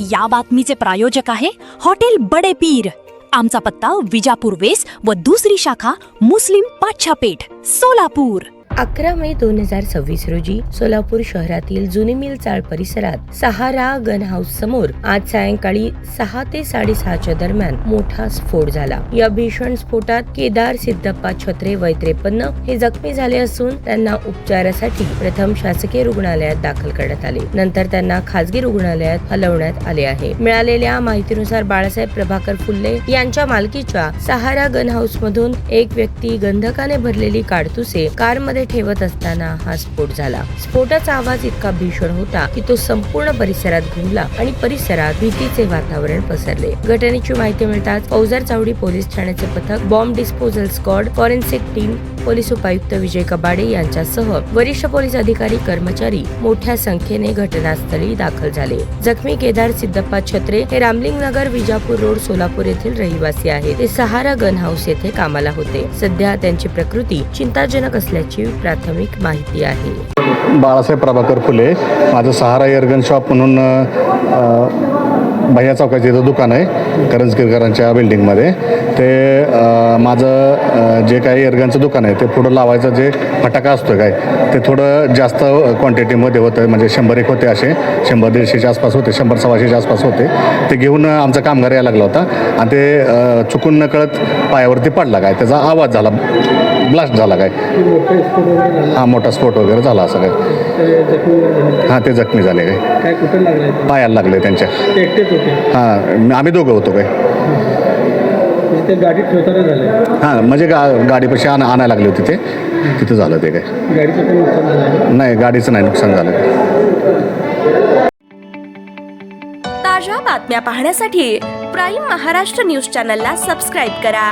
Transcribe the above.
या बातमीचे प्रायोजक आहे हॉटेल बडे पीर। आमचा पत्ता विजापूर वेस व दुसरी शाखा मुस्लिम पाच्छापेठ सोलापूर। 11 मे 2026 रोजी सोलापूर शहरातील जुनी मिल चाळ परिसरात सहारा गन हाऊस समोर आज सायंकाळी 6 ते 6:30च्या दरम्यान मोठा स्फोट झाला। या भीषण स्फोटात केदार सिद्धप्पा छत्रे वय 53 हे जखमी झाले असून त्यांना उपचारासाठी प्रथम शासकीय रुग्णालयात दाखल करण्यात आले, नंतर त्यांना खासगी रुग्णालयात हलवण्यात आले आहे। मिळालेल्या माहितीनुसार बाळासाहेब प्रभाकर फुल्ले यांच्या मालकीच्या सहारा गन हाऊस मधून एक व्यक्ती गंधकाने भरलेली काडतुसे कारमध्ये ठेवत असताना हा स्फोट झाला। स्फोटाचा आवाज इतका भीषण होता की तो संपूर्ण परिसरात घुमला आणि परिसरात भीतीचे वातावरण पसरले। घटनेची माहिती मिळताच पौजार चावडी पोलीस ठाण्याचे पथक, bomb disposal squad, forensic team, police उपायुक्त विजय कबाडे यांच्यासह वरिष्ठ पोलीस अधिकारी कर्मचारी मोठ्या संख्येने घटनास्थळी दाखल झाले। जखमी केदार सिद्धप्पा छत्रे हे रामलिंगनगर विजापूर रोड सोलापूर येथील रहिवासी आहेत। ते सहारा गन हाऊस येथे कामाला होते। सध्या त्यांची प्रकृती चिंताजनक असल्याची प्राथमिक माहिती आहे। बाळासाहेब प्रभाकर फुले, माझं सहारा एअरगन शॉप म्हणून भैया चौकाचे इथं दुकान आहे करंजकीरकरांच्या बिल्डिंगमध्ये। ते माझं जे काही एअरगनचं दुकान आहे ते पुढं लावायचं जे फटाका असतो काय ते थोडं जास्त क्वांटिटीमध्ये होतं, म्हणजे 100-1 होते, असे 100-150च्या आसपास होते, 100-125च्या आसपास होते। ते घेऊन आमचा कामगार यायला लागला होता आणि ते चुकून नकळत पायावरती पडला काय, त्याचा आवाज झाला, ब्लास्ट झाला काय, हा मोठा स्फोट वगैरे झाला असं काय। हां, ते जखमी झाले काय, पायाला लागले त्यांच्या। हां, आम्ही दोघं होतो काय। गाडीत ठेवताना झालं? हां, म्हणजे गाडीपाशी आणायला लागले होते ते, तिथं झालं ते काय। गाडीचं पण नुकसान झालं? नाही, गाडीचं नाही नुकसान झालं। ताज्या बातम्या पाहण्यासाठी प्राईम महाराष्ट्र न्यूज चॅनलला सबस्क्राईब करा।